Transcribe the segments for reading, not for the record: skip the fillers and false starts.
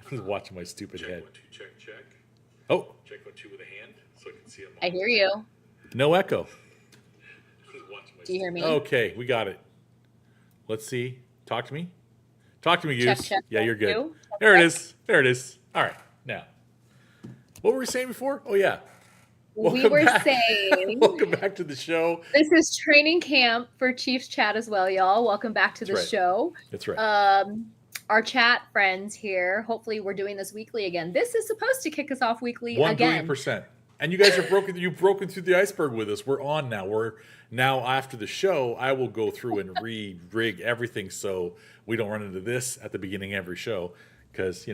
I was watching my stupid Check head. 1 2 check. Oh, Check 1 2 with a hand so I can see a I hear you. no echo. watching my Do you hear me? Okay, we got it. Let's see. Talk to me. Talk to me, Check, Goose. check, Yeah, you're good. 1 2. There it Check. is. There it is. All right, now. What were we saying before? Oh yeah. We were back. saying Welcome back to the show. this is training camp for Chiefs chat as well, y'all. Welcome back to the That's right. show. That's right. Our chat friends here. Hopefully, we're doing this weekly again. This is supposed to kick us off weekly 1 again. billion %. And you guys are broken. You've broken through the iceberg with us. We're on now. We're now after the show. I will go through and re-rig everything so we don't run into this at the beginning of every show because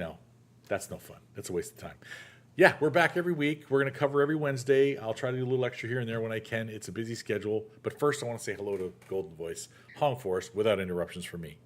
that's no fun. That's a waste of time. Yeah, we're back every week. We're going to cover every Wednesday. I'll try to do a little extra here and there when I can. It's a busy schedule. But first, I want to say hello to Golden Voice, Hong Forest, without interruptions from me.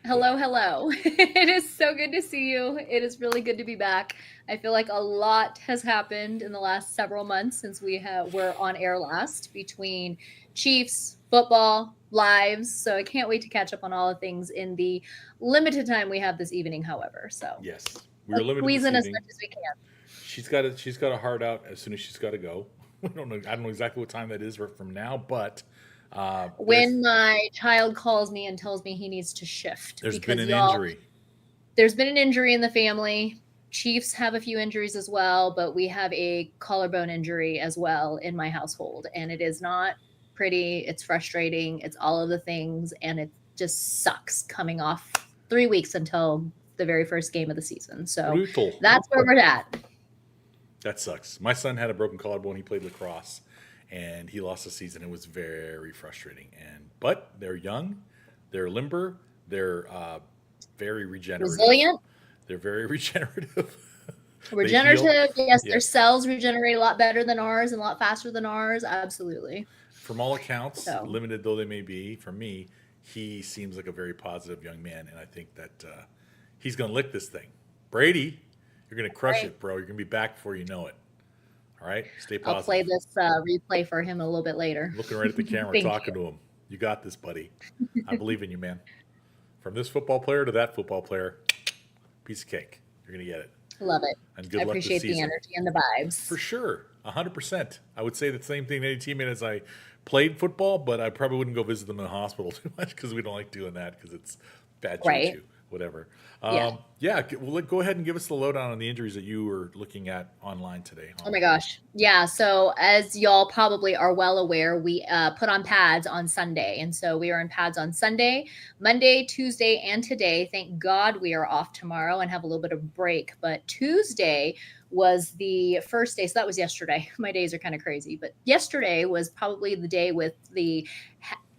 Hello, hello. It is so good to see you. It is really good to be back. I feel like a lot has happened in the last several months since were on air last between Chiefs, football, lives. So I can't wait to catch up on all the things in the limited time we have this evening, however. So Yes, we are limited squeeze this in as evening. much as we can. She's got a heart out as soon as she's got to go. I don't know exactly what time that is from now, but When my child calls me and tells me he needs to shift. there's because been an injury. There's been an injury in the family. Chiefs have a few injuries as well, but we have a collarbone injury as well in my household. And it is not pretty. It's frustrating. It's all of the things. And it just sucks coming off 3 weeks until the very first game of the season. So Brutal. that's where we're at. That sucks. My son had a broken collarbone. He played lacrosse, and he lost the season. It was very frustrating. But they're young, they're limber, they're very regenerative. Resilient. They're very regenerative. Regenerative. Yes, Yeah. their cells regenerate a lot better than ours and a lot faster than ours. Absolutely. From all accounts, So. limited though they may be, for me, he seems like a very positive young man, and I think that he's going to lick this thing. Brady, you're going to crush Right. it, bro. You're going to be back before you know it. All right? Stay I'll positive. play this replay for him a little bit later. Looking right at the camera, Thank talking to him. You got this, buddy. I believe in you, man. From this football player to that football player, piece of cake. You're going to get it. Love it. And good I luck this appreciate the season. energy and the vibes. For sure. 100%. I would say the same thing to any teammate as I played football, but I probably wouldn't go visit them in the hospital too much because we don't like doing that because it's bad Right. choo-choo, whatever. Yeah. Well, go ahead and give us the lowdown on the injuries that you were looking at online today. Oh my gosh. Yeah. So as y'all probably are well aware, we put on pads on Sunday. And so we are in pads on Sunday, Monday, Tuesday, and today. Thank God we are off tomorrow and have a little bit of break. But Tuesday was the first day. So that was yesterday. My days are kind of crazy. But yesterday was probably the day with the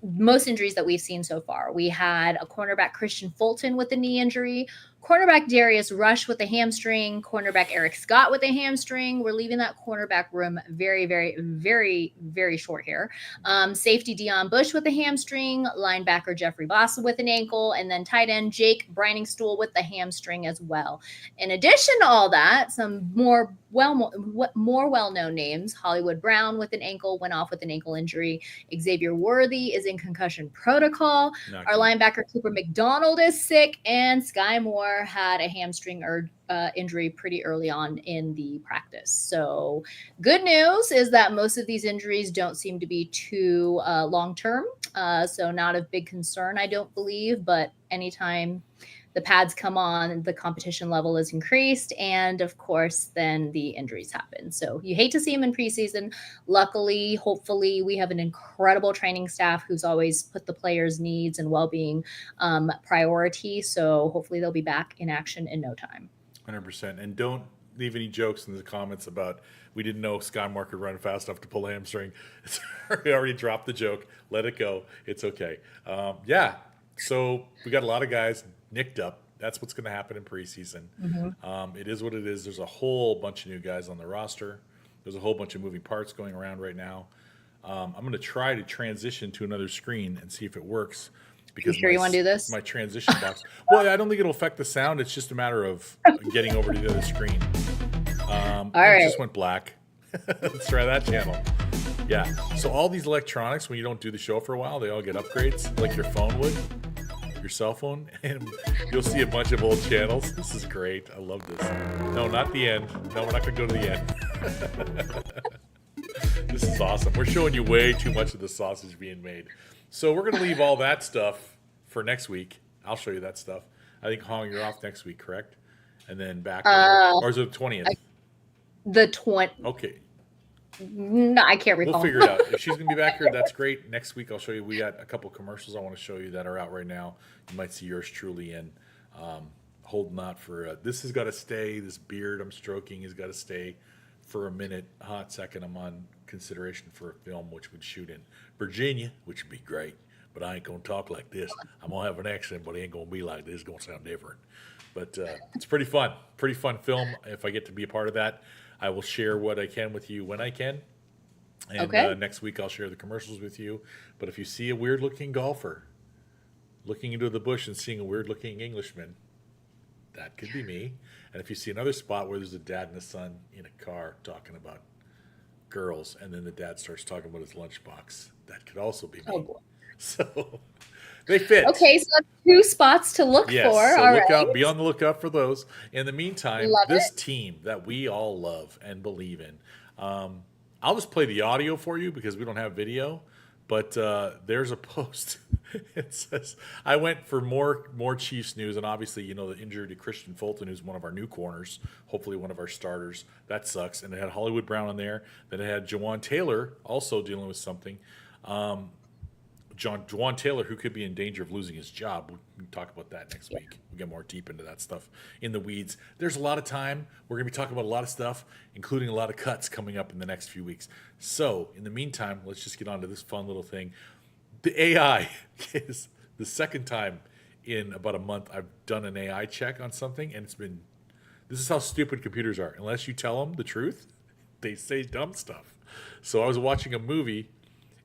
most injuries that we've seen so far. We had a cornerback, Christian Fulton, with a knee injury, cornerback Darius Rush with a hamstring, cornerback Eric Scott with a hamstring. We're leaving that cornerback room very, very, very, very short here. Safety Deion Bush with a hamstring, linebacker Jeffrey Boss with an ankle, and then tight end Jake Briningstool with the hamstring as well. In addition to all that, some more well-known names. Hollywood Brown with an ankle, went off with an ankle injury. Xavier Worthy is in concussion protocol. Not Our good. linebacker Cooper McDonald is sick, and Sky Moore had a hamstring injury pretty early on in the practice. So good news is that most of these injuries don't seem to be too long-term. So not of big concern, I don't believe, but anytime the pads come on, the competition level is increased, and of course, then the injuries happen. So you hate to see them in preseason. Luckily, hopefully, we have an incredible training staff who's always put the players' needs and well-being priority. So hopefully, they'll be back in action in no time. 100%. And don't leave any jokes in the comments about we didn't know Sky Moore could run fast enough to pull a hamstring. We already dropped the joke. Let it go. It's okay. Yeah. So we got a lot of guys nicked up. That's what's going to happen in preseason. It is what it is. There's a whole bunch of new guys on the roster. There's a whole bunch of moving parts going around right now. I'm going to try to transition to another screen and see if it works. Because You sure you wanna do this? My transition box. Well, I don't think it'll affect the sound. It's just a matter of getting over to the other screen. All It right. just went black. Let's try that channel. Yeah. So all these electronics, when you don't do the show for a while, they all get upgrades like your phone would. your cell phone, and you'll see a bunch of old channels. This is great. I love this. No, not the end. No, we're not going to go to the end. This is awesome. We're showing you way too much of the sausage being made. So we're going to leave all that stuff for next week. I'll show you that stuff. I think, Hong, you're off next week, correct? And then back, or is it the 20th? The 20. Okay. No, I can't recall. We'll figure it out. If she's going to be back here, that's great. Next week, I'll show you. We got a couple commercials I want to show you that are out right now. You might see yours truly in. Holding out for this has got to stay. This beard I'm stroking has got to stay for a minute, a hot second. I'm on consideration for a film which would shoot in Virginia, which would be great. But I ain't going to talk like this. I'm going to have an accent, but it ain't going to be like this. It's going to sound different. But it's pretty fun. Pretty fun film. If I get to be a part of that, I will share what I can with you when I can. And next week I'll share the commercials with you. But if you see a weird-looking golfer looking into the bush and seeing a weird-looking Englishman, that could be me. And if you see another spot where there's a dad and a son in a car talking about girls, and then the dad starts talking about his lunchbox, that could also be me. Oh, boy. So they fit. Okay, so that's 2 spots to look Yes, for. so All look right. out, be on the lookout for those. In the meantime, Love this it. team that we all love and believe in, I'll just play the audio for you because we don't have video. But there's a post. It says, I went for more Chiefs news, and obviously, you know, the injury to Christian Fulton, who's one of our new corners, hopefully one of our starters. That sucks. And it had Hollywood Brown on there. Then it had Jawan Taylor also dealing with something. Jawan Taylor, who could be in danger of losing his job. We can talk about that next week. We'll get more deep into that stuff in the weeds. There's a lot of time. We're going to be talking about a lot of stuff, including a lot of cuts coming up in the next few weeks. So, in the meantime, let's just get on to this fun little thing. The AI is the second time in about a month I've done an AI check on something, and this is how stupid computers are. Unless you tell them the truth, they say dumb stuff. So I was watching a movie,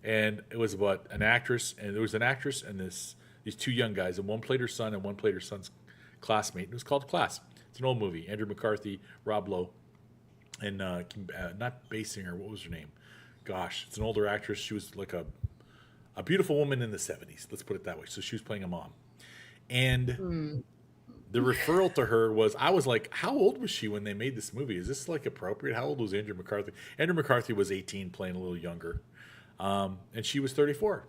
and it was about an actress, and there was an actress and these 2 young guys, and one played her son and one played her son's classmate. It was called Class. It's an old movie. Andrew McCarthy, Rob Lowe, and not Basinger. What was her name? Gosh, it's an older actress. She was like a beautiful woman in the 70s. Let's put it that way. So she was playing a mom. And the referral to her was, I was like, how old was she when they made this movie? Is this like appropriate? How old was Andrew McCarthy? Andrew McCarthy was 18, playing a little younger. And she was 34.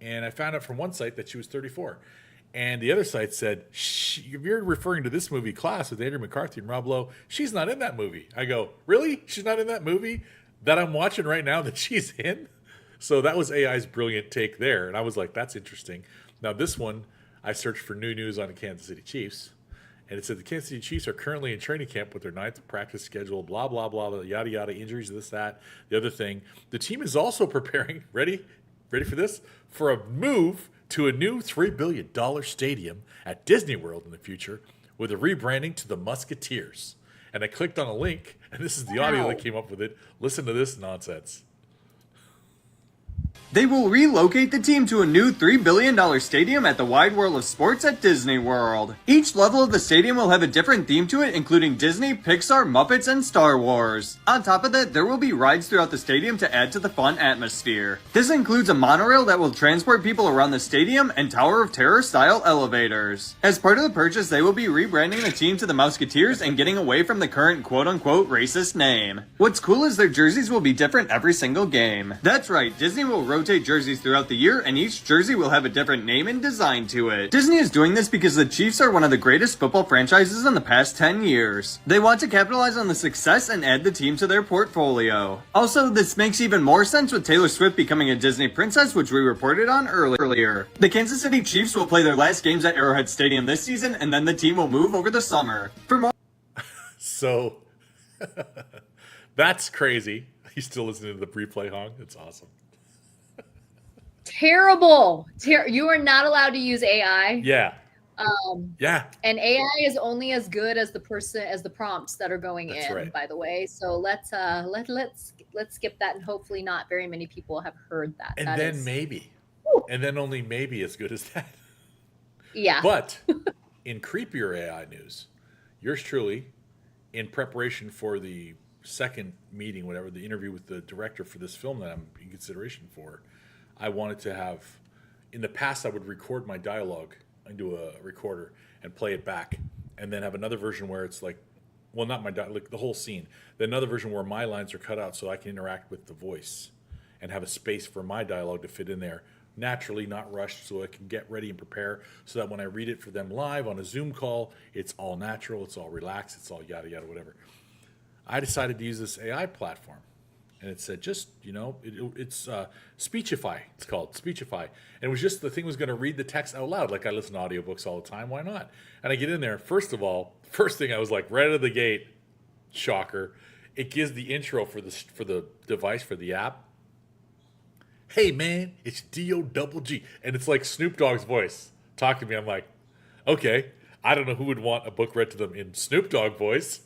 And I found out from one site that she was 34. And the other site said, if you're referring to this movie Class with Andrew McCarthy and Rob Lowe, she's not in that movie. I go, really? She's not in that movie that I'm watching right now that she's in? So that was AI's brilliant take there. And I was like, that's interesting. Now this one, I searched for new news on the Kansas City Chiefs. And it said the Kansas City Chiefs are currently in training camp with their 9th practice schedule, blah, blah, blah, yada, yada, injuries, this, that, the other thing. The team is also preparing, ready for this, for a move to a new $3 billion stadium at Disney World in the future with a rebranding to the Musketeers. And I clicked on a link, and this is the audio that came up with it. Listen to this nonsense. They will relocate the team to a new $3 billion stadium at the Wide World of Sports at Disney World. Each level of the stadium will have a different theme to it, including Disney, Pixar, Muppets, and Star Wars. On top of that, there will be rides throughout the stadium to add to the fun atmosphere. This includes a monorail that will transport people around the stadium and Tower of Terror style elevators. As part of the purchase, they will be rebranding the team to the Musketeers and getting away from the current quote-unquote racist name. What's cool is their jerseys will be different every single game. That's right, Disney will rotate jerseys throughout the year, and each jersey will have a different name and design to it. Disney is doing this because the Chiefs are one of the greatest football franchises in the past 10 years. They want to capitalize on the success and add the team to their portfolio. Also, this makes even more sense with Taylor Swift becoming a Disney princess, which we reported on earlier. The Kansas City Chiefs will play their last games at Arrowhead Stadium this season, and then the team will move over the summer. For more So that's crazy. You still listening to the replay, Hong? It's awesome. Terrible. You are not allowed to use AI. Yeah. Yeah. And AI is only as good as the prompts that are going That's in, right. by the way. So let's skip that, and hopefully not very many people have heard that. And That then is- maybe. And then only maybe as good as that. yeah. But in creepier AI news, yours truly, in preparation for the second meeting, whatever, the interview with the director for this film that I'm in consideration for, I wanted to have, in the past, I would record my dialogue into a recorder and play it back, and then have another version where it's like, well, not my like the whole scene. Then another version where my lines are cut out so I can interact with the voice, and have a space for my dialogue to fit in there naturally, not rushed, so I can get ready and prepare, so that when I read it for them live on a Zoom call, it's all natural, it's all relaxed, it's all yada yada whatever. I decided to use this AI platform, and it said just it's Speechify. It's called Speechify, and it was just the thing was going to read the text out loud. Like I listen to audiobooks all the time. Why not? And I get in there. First of all, first thing I was like right out of the gate, shocker, it gives the intro for the device for the app. Hey man, it's D-O-double-G, and it's like Snoop Dogg's voice talking to me. I'm like, okay, I don't know who would want a book read to them in Snoop Dogg voice.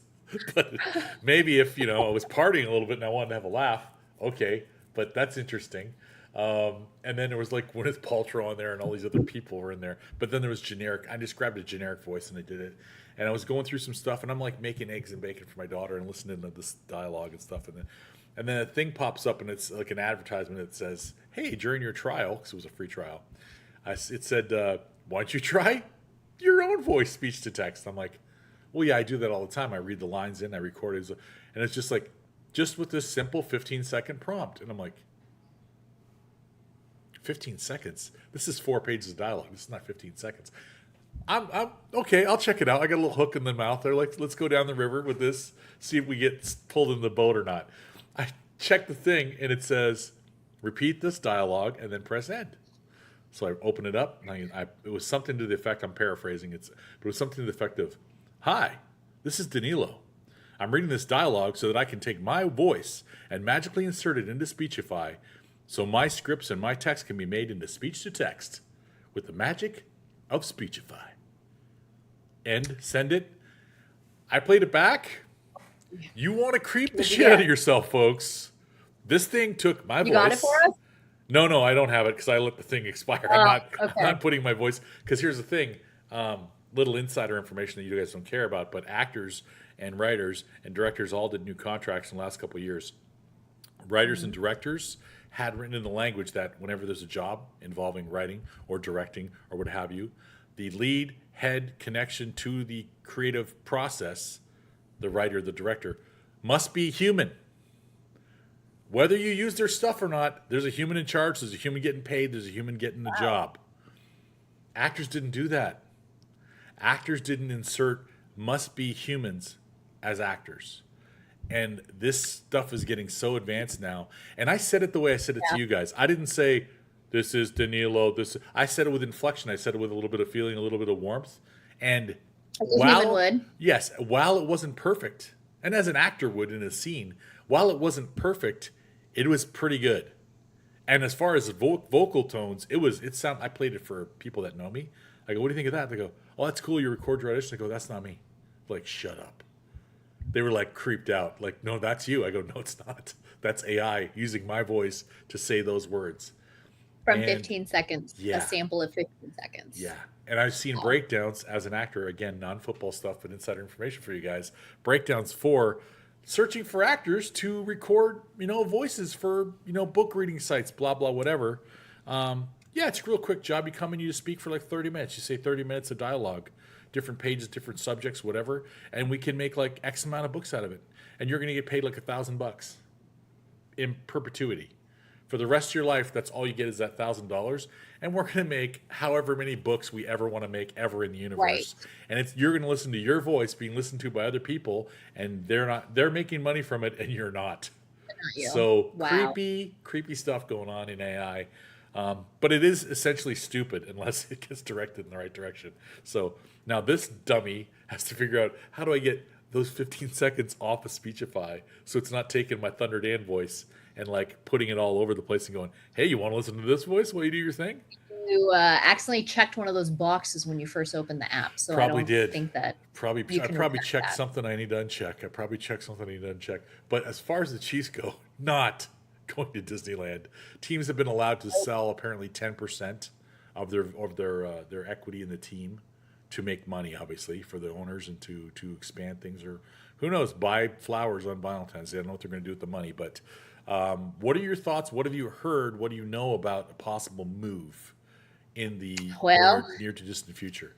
But maybe if I was partying a little bit and I wanted to have a laugh, okay. But that's interesting. And then there was like Gwyneth Paltrow on there, and all these other people were in there. But then there was generic. I just grabbed a generic voice and I did it. And I was going through some stuff, and I'm like making eggs and bacon for my daughter and listening to this dialogue and stuff. And then a thing pops up, and it's like an advertisement that says, "Hey, during your trial," because it was a free trial, it said, "Why don't you try your own voice speech to text?" I'm like, well, yeah, I do that all the time. I read the lines in, I record it, and it's just like, just with this simple 15-second prompt. And I'm like, 15 seconds? This is 4 pages of dialogue. This is not 15 seconds. I'm okay, I'll check it out. I got a little hook in the mouth. They're like, let's go down the river with this, see if we get pulled in the boat or not. I check the thing, and it says, repeat this dialogue, and then press end. So I open it up, and it was something to the effect, I'm paraphrasing, but it was something to the effect of, "Hi, this is Danilo. I'm reading this dialogue so that I can take my voice and magically insert it into Speechify, so my scripts and my text can be made into speech to text with the magic of Speechify." And send it. I played it back. You want to creep the shit out of yourself, folks. This thing took my voice. You got it for us? No, I don't have it because I let the thing expire. I'm not putting my voice, because here's the thing. Little insider information that you guys don't care about, but actors and writers and directors all did new contracts in the last couple of years. Writers and directors had written in the language that whenever there's a job involving writing or directing or what have you, the lead head connection to the creative process, the writer, the director, must be human. Whether you use their stuff or not, there's a human in charge, there's a human getting paid, there's a human getting the job. Actors didn't do that. Actors didn't insert must be humans as actors. And this stuff is getting so advanced now. And I said it the way I said it to you guys. I didn't say, this is Danilo. I said it with inflection. I said it with a little bit of feeling, a little bit of warmth. And human would. Yes, while it wasn't perfect, and as an actor would in a scene, while it wasn't perfect, it was pretty good. And as far as vocal tones, I played it for people that know me. I go, what do you think of that? They go, oh, that's cool. You record your audition. I go, that's not me. Like, shut up. They were like creeped out. Like, no, that's you. I go, no, it's not. That's AI using my voice to say those words. From 15 seconds. Yeah. A sample of 15 seconds. Yeah. And I've seen breakdowns as an actor, again, non-football stuff, but insider information for you guys. Breakdowns for searching for actors to record, voices for, book reading sites, blah, blah, whatever. Yeah, it's a real quick job. You come in, you just speak for like 30 minutes. You say 30 minutes of dialogue, different pages, different subjects, whatever. And we can make like X amount of books out of it. And you're going to get paid like $1,000 in perpetuity. For the rest of your life, that's all you get is that $1,000. And we're going to make however many books we ever want to make ever in the universe. Right. And you're going to listen to your voice being listened to by other people, and they're making money from it, and you're not. Not you. So Wow. creepy stuff going on in AI. But it is essentially stupid unless it gets directed in the right direction. So now this dummy has to figure out, how do I get those 15 seconds off of Speechify so it's not taking my Thunder Dan voice and like putting it all over the place and going, hey, you want to listen to this voice while you do your thing? You accidentally checked one of those boxes when you first opened the app. So Probably I don't did. think that I can probably adjust checked that. something I need to uncheck. But as far as the Chiefs go, not going to Disneyland. Teams have been allowed to sell apparently 10% of their equity in the team to make money, obviously, for the owners and to expand things, or who knows, buy flowers on Valentine's Day. I don't know what they're going to do with the money, but what are your thoughts? What have you heard? What do you know about a possible move in the Well- near to distant future?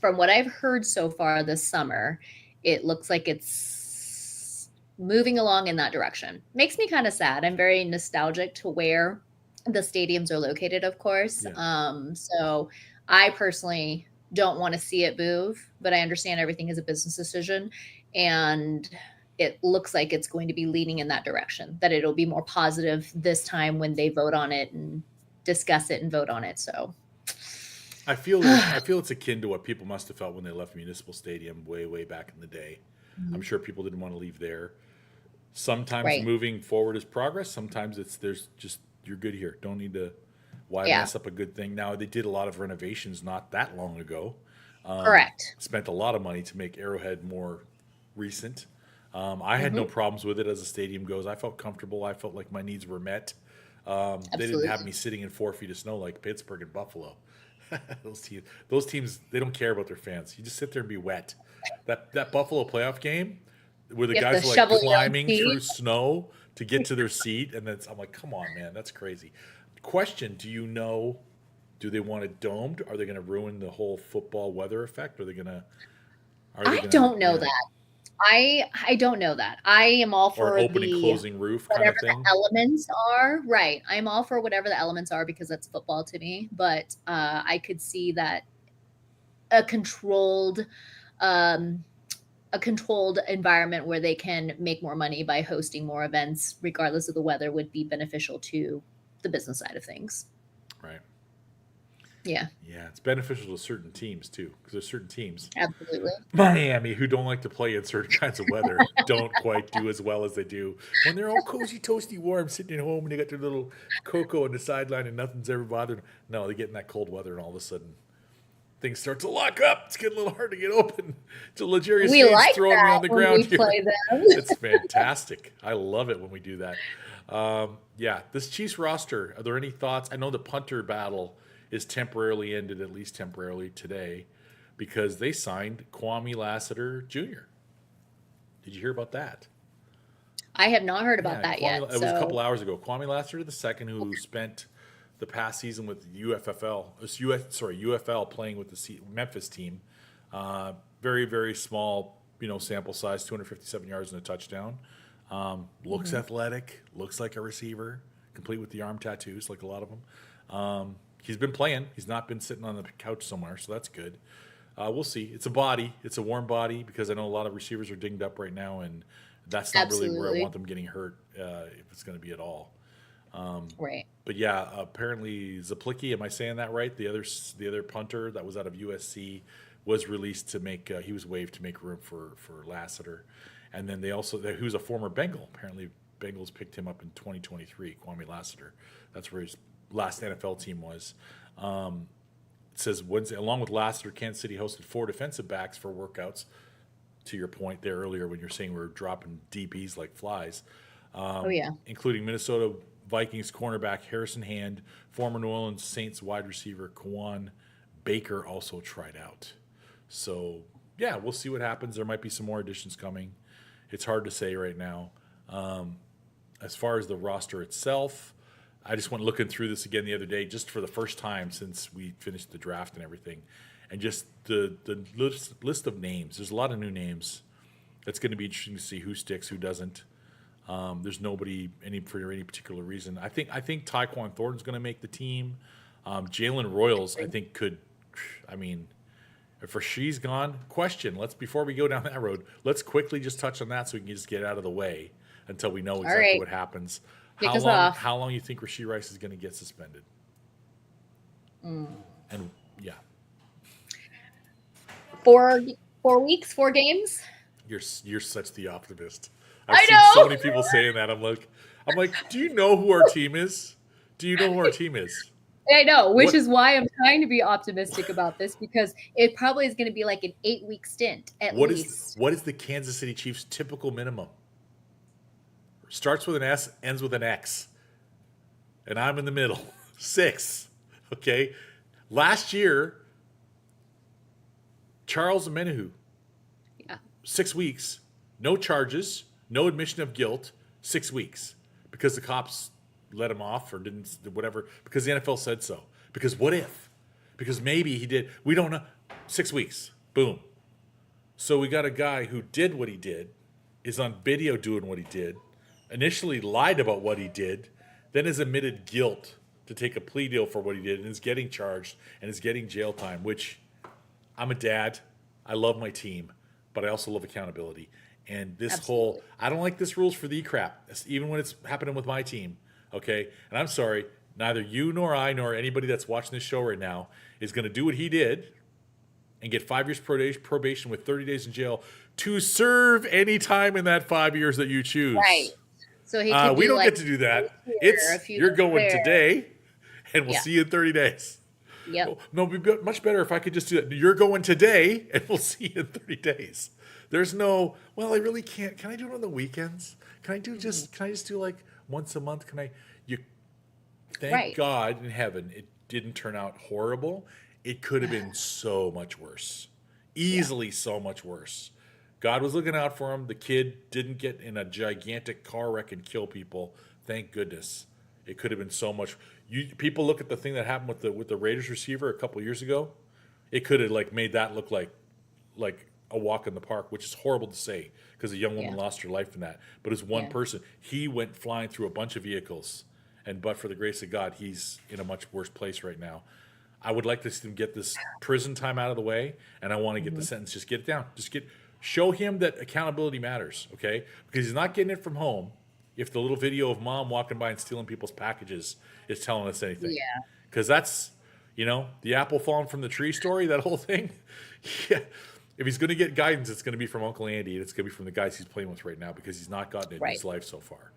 From what I've heard so far this summer, it looks like it's moving along in that direction. Makes me kind of sad. I'm very nostalgic to where the stadiums are located, of course. Yeah. So I personally don't want to see it move, but I understand everything is a business decision. And it looks like it's going to be leaning in that direction, that it'll be more positive this time when they vote on it and discuss it and vote on it. So I feel it's akin to what people must have felt when they left Municipal Stadium way back in the day. I'm sure people didn't want to leave there. Sometimes Right. moving forward is progress. Sometimes there's just you're good here. Don't need to why Yeah. mess up a good thing. Now they did a lot of renovations not that long ago. correct. Spent a lot of money to make Arrowhead more recent. I had no problems with it as the stadium goes. I felt comfortable. I felt like my needs were met. They didn't Absolutely. have me sitting in 4 feet of snow like Pittsburgh and Buffalo. Those teams, they don't care about their fans. You just sit there and be wet. That Buffalo playoff game where the You have guys to were like shovel your own climbing seat. through snow to get to their seat, and I'm like, come on, man, that's crazy. Question: do they want it domed? Are they going to ruin the whole football weather effect? Are they going to? I don't know that. I don't know that. I am all for Or opening, the closing roof kind of whatever thing. the elements are. Right. I'm all for whatever the elements are because that's football to me. But I could see that a controlled environment where they can make more money by hosting more events, regardless of the weather, would be beneficial to the business side of things. Right. Yeah, Yeah, it's beneficial to certain teams too, because there's certain teams, absolutely. Miami, who don't like to play in certain kinds of weather, don't quite do as well as they do when they're all cozy, toasty, warm, sitting at home, and they got their little cocoa on the sideline, and nothing's ever bothered them. No, they get in that cold weather, and all of a sudden, things start to lock up. It's getting a little hard to get open. So Legarius We State's like throwing me that on the when ground we here. play them. It's fantastic. I love it when we do that. Yeah, this Chiefs roster, are there any thoughts? I know the punter battle is temporarily ended, at least temporarily today, because they signed Kwame Lassiter Jr. Did you hear about that? I have not heard about Yeah, that Kwame- yet. It was a so- couple hours ago. Kwame Lassiter the second, who spent the past season with UFL playing with the Memphis team. Very, very small, sample size, 257 yards and a touchdown. Looks athletic, looks like a receiver, complete with the arm tattoos, like a lot of them. He's been playing. He's not been sitting on the couch somewhere, so that's good. We'll see. It's a body. It's a warm body because I know a lot of receivers are dinged up right now, and that's not really where I Absolutely. want them getting hurt if it's going to be at all. Right. But yeah, apparently Zaplicki, am I saying that right? The other punter that was out of USC was released to make. He was waived to make room for Lassiter, and then he was a former Bengal. Apparently, Bengals picked him up in 2023. Kwame Lassiter. That's where his last NFL team was. It says Wednesday, along with Lassiter, Kansas City hosted 4 defensive backs for workouts. To your point there earlier, when you're saying we're dropping DBs like flies. Oh yeah. Including Minnesota Vikings cornerback Harrison Hand, former New Orleans Saints wide receiver Kwan Baker also tried out. So, yeah, we'll see what happens. There might be some more additions coming. It's hard to say right now. As far as the roster itself, I just went looking through this again the other day, just for the first time since we finished the draft and everything. And just the list of names. There's a lot of new names. It's going to be interesting to see who sticks, who doesn't. There's nobody for any particular reason. I think Tyquan Thornton's going to make the team. Jalen Royals, I think, could. I mean, if Rasheed's gone, before we go down that road, let's quickly just touch on that so we can just get out of the way until we know exactly right. what happens. Kick us off. How long you think Rasheed Rice is going to get suspended? And yeah, 4 weeks, 4 games. you're such the optimist. I I've seen know. so many people saying that. I'm like, do you know who our team is? Do you know who our team is? I know, which What- is why I'm trying to be optimistic about this because it probably is going to be like an 8-week stint at What least. is the Kansas City Chiefs' typical minimum? Starts with an S, ends with an X. And I'm in the middle. 6. Okay? Last year, Charles Omenihu, Yeah. 6 weeks, no charges, no admission of guilt, 6 weeks. Because the cops let him off or didn't, whatever, because the NFL said so. Because what if? Because maybe he did. We don't know. 6 weeks. Boom. So we got a guy who did what he did, is on video doing what he did, initially lied about what he did, then has admitted guilt to take a plea deal for what he did, and is getting charged and is getting jail time, which I'm a dad. I love my team, but I also love accountability. And this Absolutely. I don't like this rules for thee crap, even when it's happening with my team. Okay. And I'm sorry, neither you nor I nor anybody that's watching this show right now is going to do what he did and get 5 years probation with 30 days in jail to serve any time in that 5 years that you choose. Right. So he could We do, don't like, get to do that. here, It's a few you're days going there. today, and we'll Yeah. see you in 30 days. Yep. No, it'd be much better if I could just do that. You're going today, and we'll see you in 30 days. There's no, well, I really can't. Can I do it on the weekends? Can I do just? Can I just do like once a month? Can I? You. Thank Right. God in heaven, it didn't turn out horrible. It could have been so much worse, easily so much worse. God was looking out for him. The kid didn't get in a gigantic car wreck and kill people. Thank goodness. It could have been so much. People look at the thing that happened with the Raiders receiver a couple years ago. It could have like made that look like a walk in the park, which is horrible to say because a young woman Yeah. lost her life in that. But as one Yeah. person, he went flying through a bunch of vehicles, and but for the grace of God, he's in a much worse place right now. I would like to see him get this prison time out of the way, and I want to get the sentence. Just get it down. Show him that accountability matters, okay? Because he's not getting it from home. If the little video of mom walking by and stealing people's packages is telling us anything, Yeah. because that's the apple falling from the tree story, that whole thing. Yeah, if he's going to get guidance, it's going to be from Uncle Andy, and it's going to be from the guys he's playing with right now because he's not gotten it in Right. his life so far.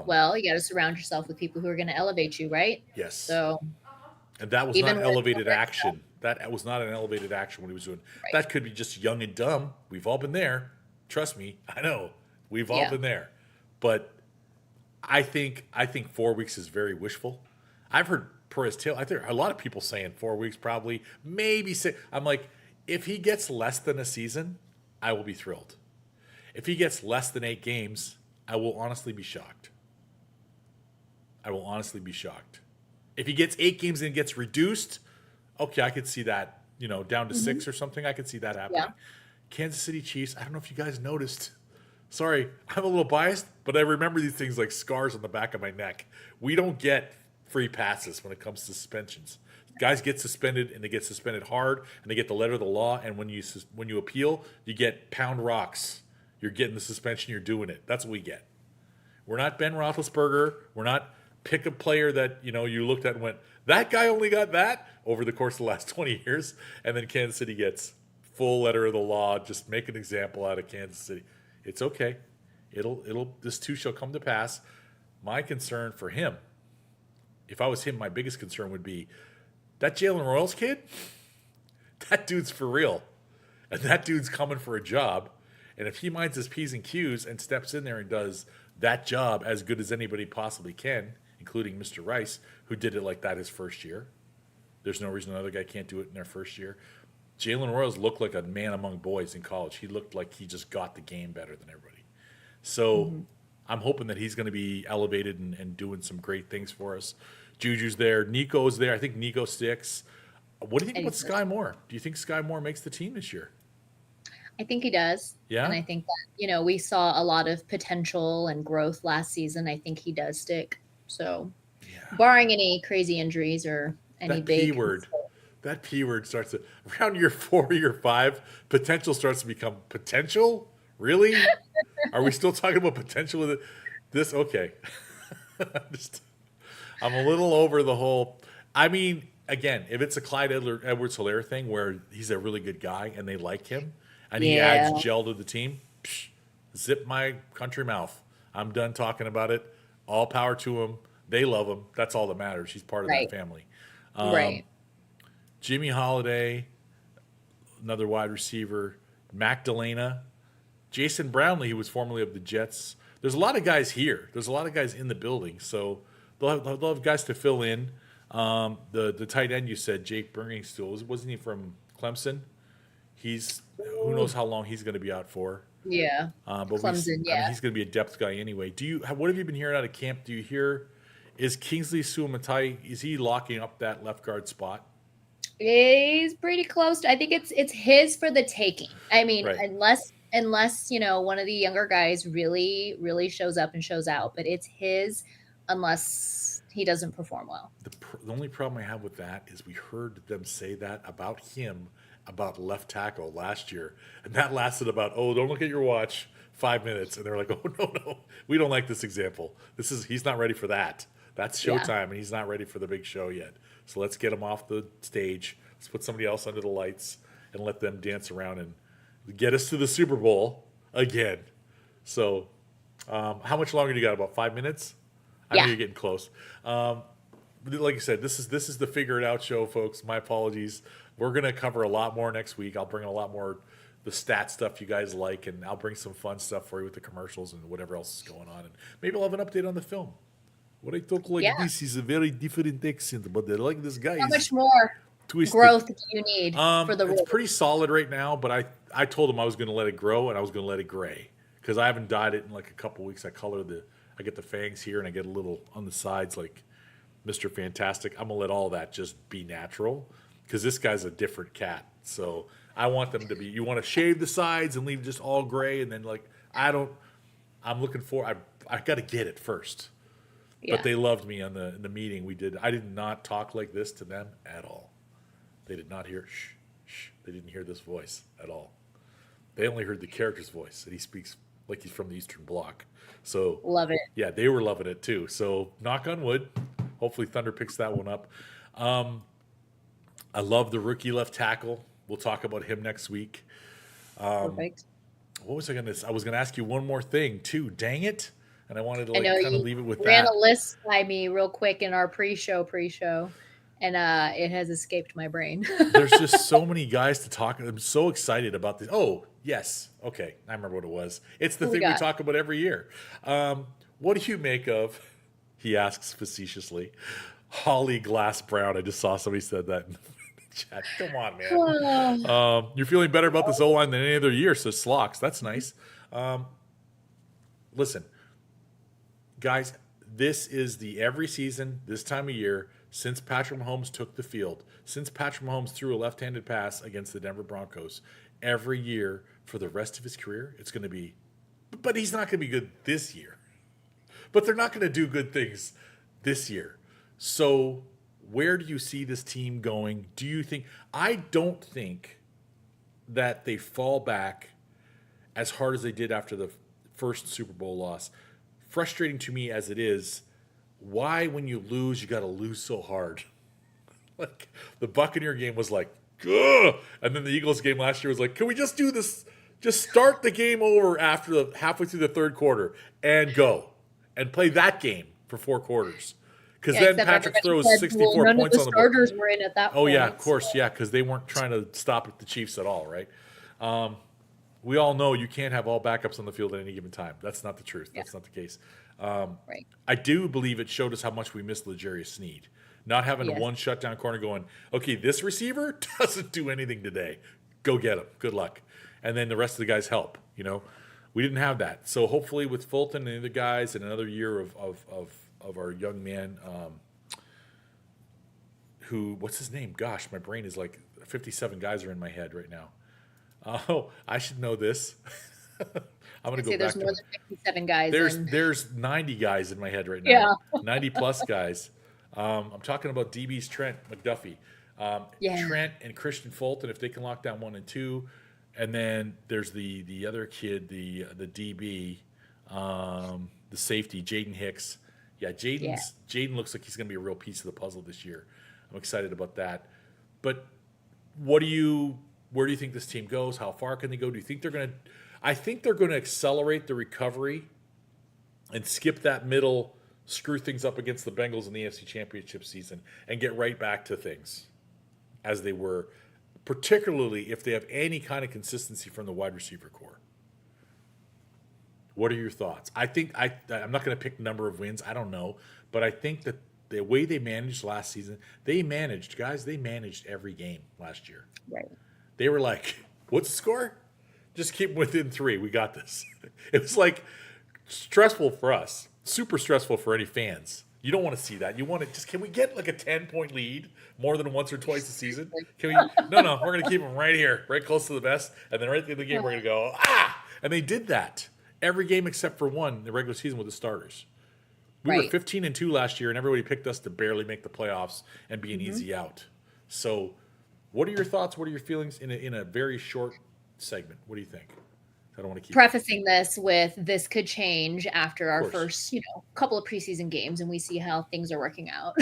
Well, you got to surround yourself with people who are going to elevate you, right? Yes. So, And that was Even not with elevated corporate action. That was not an elevated action what he was doing. Right. That could be just young and dumb. We've all been there. Trust me, I know. We've all Yeah. been there. But I think 4 weeks is very wishful. I've heard Perez Taylor. I think a lot of people saying 4 weeks, probably maybe 6. I'm like, if he gets less than a season, I will be thrilled. If he gets less than 8 games, I will honestly be shocked. I will honestly be shocked. If he gets 8 games and gets reduced, okay, I could see that, down to 6 or something. I could see that happening. Yeah. Kansas City Chiefs, I don't know if you guys noticed. Sorry, I'm a little biased, but I remember these things like scars on the back of my neck. We don't get free passes when it comes to suspensions. Guys get suspended, and they get suspended hard, and they get the letter of the law. And when you appeal, you get pound rocks. You're getting the suspension. You're doing it. That's what we get. We're not Ben Roethlisberger. We're not pick a player that you looked at and went, that guy only got that over the course of the last 20 years, and then Kansas City gets full letter of the law. Just make an example out of Kansas City. It's okay. This too shall come to pass. My concern for him, if I was him, my biggest concern would be that Jalen Royals kid. That dude's for real, and that dude's coming for a job. And if he minds his P's and Q's and steps in there and does that job as good as anybody possibly can, including Mr. Rice, who did it like that his first year, there's no reason another guy can't do it in their first year. Jalen Royals looked like a man among boys in college. He looked like he just got the game better than everybody. So I'm hoping that he's going to be elevated and doing some great things for us. Juju's there. Nico's there. I think Nico sticks. What do you think about Eddie's Sky Moore? Do you think Sky Moore makes the team this year? I think he does. Yeah? And I think that, we saw a lot of potential and growth last season. I think he does stick. So, barring any crazy injuries or any That big. P word. That P word starts to, around year 4, year 5, potential starts to become potential? Really? Are we still talking about potential with this? Okay. I'm a little over the whole. I mean, again, if it's a Clyde Edwards-Helaire thing where he's a really good guy and they like him and he adds gel to the team, zip my country mouth. I'm done talking about it. All power to him. They love him. That's all that matters. He's part of Right. that family. Right. Jimmy Holiday, another wide receiver. Mac Delana. Jason Brownlee, who was formerly of the Jets. There's a lot of guys here. There's a lot of guys in the building. So they'll have guys to fill in. The tight end you said, Jake Briningstool, wasn't he from Clemson? Who knows how long he's going to be out for. Yeah. But Clemson, I mean, he's going to be a depth guy anyway. What have you been hearing out of camp? Do you hear Is Kingsley Suamatai, is he locking up that left guard spot? He's pretty close. I think it's his for the taking. I mean, Right. unless one of the younger guys really shows up and shows out, but it's his unless he doesn't perform well. The only problem I have with that is we heard them say that about him, about left tackle last year, and that lasted about, don't look at your watch, 5 minutes, and they're like, no, we don't like this example. He's not ready for that. That's showtime, and he's not ready for the big show yet. So let's get him off the stage. Let's put somebody else under the lights and let them dance around and get us to the Super Bowl again. So, how much longer do you got? About 5 minutes? I know Yeah. you're getting close. Like I said, this is the Figure It Out show, folks. My apologies. We're gonna cover a lot more next week. I'll bring a lot more the stat stuff you guys like, and I'll bring some fun stuff for you with the commercials and whatever else is going on. And maybe I'll have an update on the film. What I talk like this is a very different accent, but they're like this guy. How much more twisted. growth do you need for the It's role? pretty solid right now, but I told him I was going to let it grow and I was going to let it gray because I haven't dyed it in like a couple weeks. I get the fangs here and I get a little on the sides like Mr. Fantastic. I'm going to let all that just be natural because this guy's a different cat. So I want them to be, you want to shave the sides and leave just all gray. And then I'm looking for, I got to get it first. Yeah. But they loved me in the meeting we did. I did not talk like this to them at all. They did not hear, shh. They didn't hear this voice at all. They only heard the character's voice, and he speaks like he's from the Eastern Bloc. So Love it. yeah, they were loving it too. So knock on wood. Hopefully Thunder picks that one up. I love the rookie left tackle. We'll talk about him next week. Perfect. What was I going to? I was going to ask you one more thing too. Dang it! And I wanted to I know kind of you leave it with ran that. a list by me real quick in our pre-show, and it has escaped my brain. There's just so many guys to talk. I'm so excited about this. Oh, yes. Okay. I remember what it was. It's the Who we thing we got? talk about every year. What do you make of, he asks facetiously, Holly Glass Brown? I just saw somebody said that in the chat. Come on, man. You're feeling better about this O-line than any other year, so Slocks. That's nice. Listen, guys, this is the every season, this time of year, since Patrick Mahomes took the field, since Patrick Mahomes threw a left-handed pass against the Denver Broncos, every year for the rest of his career, it's going to be, but he's not going to be good this year. But they're not going to do good things this year. So where do you see this team going? Do you think, I don't think that they fall back as hard as they did after the first Super Bowl loss. Frustrating to me as it is, why when you lose, you got to lose so hard? Like the Buccaneer game was like, ugh! And then the Eagles game last year was like, can we just do this? Just start the game over after halfway through the third quarter and go and play that game for 4 quarters. Because then except Patrick everybody throws said, 64 none points of on the the board. starters were in at that Oh, point. yeah, of course, yeah, because they weren't trying to stop the Chiefs at all, right? We all know you can't have all backups on the field at any given time. That's not the truth. That's not the case. Right. I do believe it showed us how much we missed L'Jarius Sneed. Not having Yes. one shutdown corner going, okay, this receiver doesn't do anything today. Go get him. Good luck. And then the rest of the guys help, you know? We didn't have that. So hopefully with Fulton and the other guys and another year of our young man who, what's his name? Gosh, my brain is like 57 guys are in my head right now. Oh, I should know this. I'm going to go back There's to more than 57 guys. in. there's 90 guys in my head right now. Yeah. 90 plus guys. I'm talking about DBs Trent McDuffie. Yeah. Trent and Christian Fulton, if they can lock down 1 and 2. And then there's the other kid, the DB, the safety, Jaden Hicks. Yeah, Jaden looks like he's going to be a real piece of the puzzle this year. I'm excited about that. But where do you think this team goes? How far can they go? Do you think they're going to I think they're going to accelerate the recovery and skip that middle, screw things up against the Bengals in the AFC Championship season and get right back to things as they were, particularly if they have any kind of consistency from the wide receiver core. What are your thoughts? I think I'm not going to pick number of wins. I don't know. But I think that the way they managed last season, they managed every game last year. Right. They were like, what's the score? Just keep within 3. We got this. It was like stressful for us, super stressful for any fans. You don't want to see that. You want to just, can we get like a 10-point lead more than once or twice a season? Can we? No, we're going to keep them right here, right close to the vest. And then right at the end of the game, we're going to go, ah! And they did that every game except for one, the regular season with the starters. We were 15-2 last year, and everybody picked us to barely make the playoffs and be an easy out. So what are your thoughts? What are your feelings in a very short segment? What do you think? I don't want to keep prefacing this with this could change after our course. first, couple of preseason games and we see how things are working out.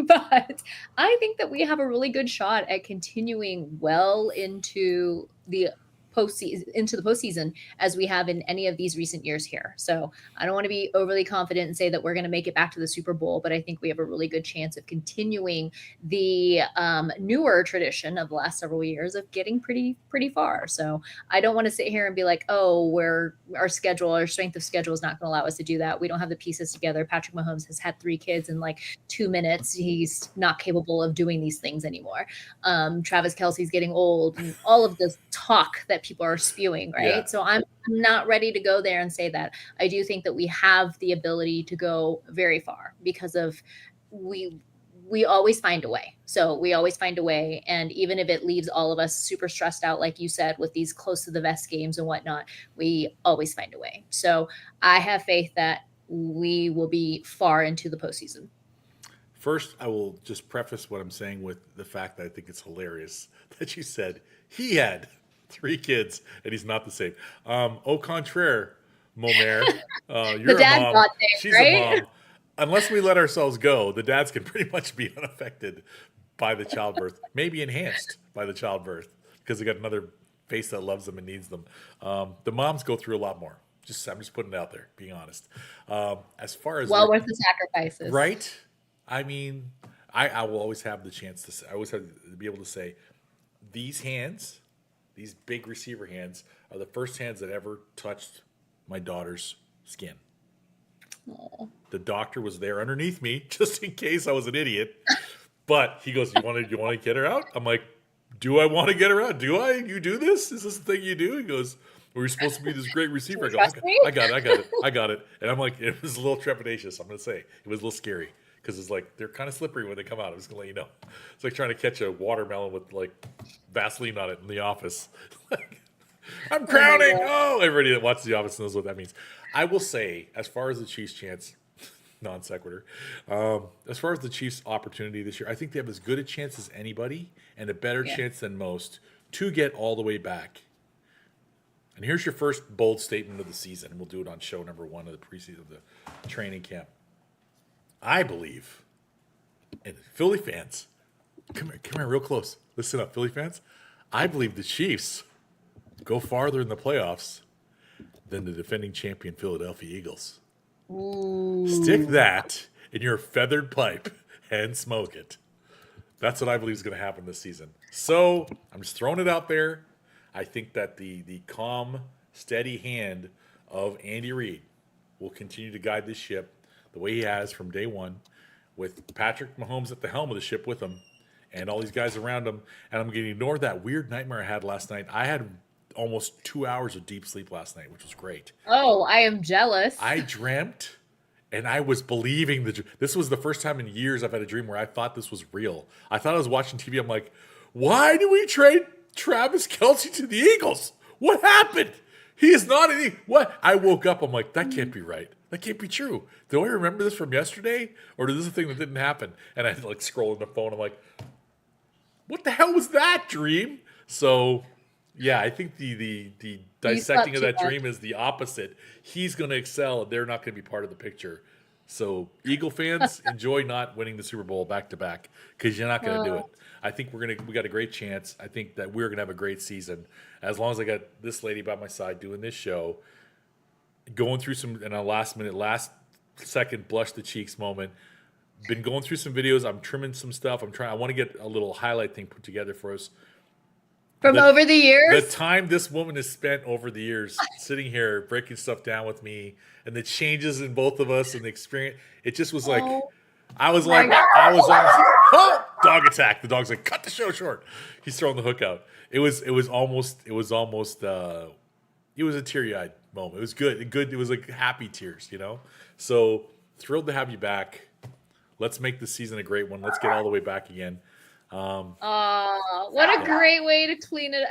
But I think that we have a really good shot at continuing well into the postseason as we have in any of these recent years here. So I don't want to be overly confident and say that we're going to make it back to the Super Bowl, but I think we have a really good chance of continuing the newer tradition of the last several years of getting pretty far. So I don't want to sit here and be like, oh, our strength of schedule is not going to allow us to do that. We don't have the pieces together. Patrick Mahomes has had 3 kids in like 2 minutes. He's not capable of doing these things anymore. Travis Kelce's getting old, and all of this talk that people are spewing, right? Yeah. So I'm not ready to go there and say that. I do think that we have the ability to go very far because of we always find a way. So we always find a way. And even if it leaves all of us super stressed out, like you said, with these close to the vest games and whatnot, we always find a way. So I have faith that we will be far into the postseason. First, I will just preface what I'm saying with the fact that I think it's hilarious that you said he had 3 kids and he's not the same. Au contraire, Momer, you're The dad a mom. got things, She's right? a mom. Unless we let ourselves go, the dads can pretty much be unaffected by the childbirth, maybe enhanced by the childbirth because they got another face that loves them and needs them. The moms go through a lot more. I'm just putting it out there, being honest. As far as Well worth the sacrifices. right? I mean, I will always have the chance to say, I always have to be able to say, these hands, these big receiver hands, are the first hands that ever touched my daughter's skin. Aw. The doctor was there underneath me just in case I was an idiot. But he goes, you want to get her out? I'm like, do I want to get her out? Do I? You do this? Is this the thing you do? He goes, well, you're supposed to be this great receiver. I go, Trust me? I got it. And I'm like, it was a little trepidatious. I'm going to say it was a little scary because it's like they're kind of slippery when they come out. I'm just going to let you know. It's like trying to catch a watermelon with like Vaseline on it in the office. I'm crowning. Oh, everybody that watches The Office knows what that means. I will say, as far as the Chiefs' chance, non sequitur, as far as the Chiefs' opportunity this year, I think they have as good a chance as anybody and a better chance than most to get all the way back. And here's your first bold statement of the season. We'll do it on show number 1 of the preseason of the training camp. I believe, and Philly fans, come here real close. Listen up, Philly fans. I believe the Chiefs go farther in the playoffs than the defending champion Philadelphia Eagles. Ooh. Stick that in your feathered pipe and smoke it. That's what I believe is going to happen this season. So I'm just throwing it out there. I think that the calm, steady hand of Andy Reid will continue to guide this ship the way he has from day one, with Patrick Mahomes at the helm of the ship with him and all these guys around him. And I'm going to ignore that weird nightmare I had last night. I had almost 2 hours of deep sleep last night, which was great. Oh, I am jealous. I dreamt, and I was believing this was the first time in years I've had a dream where I thought this was real. I thought I was watching TV. I'm like, why do we trade Travis Kelce to the Eagles? What happened? He is not any. What? I woke up. I'm like, that can't be right. That can't be true. Do I remember this from yesterday, or is this a thing that didn't happen? And I like scroll in the phone. I'm like, what the hell was that dream? So, yeah, I think the dissecting of that dream is the opposite. He's going to excel, and they're not going to be part of the picture. So, Eagle fans, enjoy not winning the Super Bowl back to back because you're not going to do it. I think we got a great chance. I think that we're going to have a great season as long as I got this lady by my side doing this show, going through some in a last second blush the cheeks moment. Been going through some videos. I'm trimming some stuff. I want to get a little highlight thing put together for us. From over the years? The time this woman has spent over the years sitting here breaking stuff down with me and the changes in both of us and the experience, it just was like, I was on, oh, dog attack. The dog's like, cut the show short. He's throwing the hook out. It was almost it was a teary-eyed moment. It was good. It was like happy tears, you know? So thrilled to have you back. Let's make this season a great one. Let's get all the way back again. Oh, what a great way to clean it.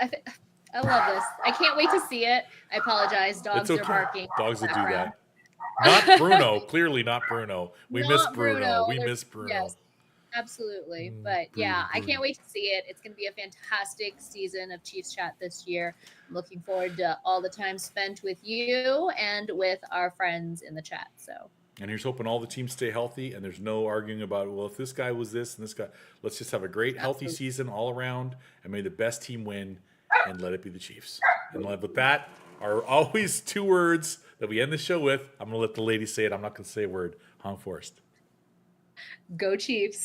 I love this. I can't wait to see it. I apologize. Dogs It's are okay. barking. Dogs will do Background. that. Not Bruno. Clearly not Bruno. We miss Not Bruno. We They're- miss Bruno. Yes, absolutely. Mm, But yeah, I Bruno. can't wait to see it. It's going to be a fantastic season of Chiefs Chat this year. I'm looking forward to all the time spent with you and with our friends in the chat. So And here's hoping all the teams stay healthy and there's no arguing about, well, if this guy was this and this guy. Let's just have a great, healthy Absolutely. season all around and may the best team win and let it be the Chiefs. And with that are always two words that we end the show with. I'm going to let the lady say it. I'm not going to say a word. Hong Forest. go Chiefs.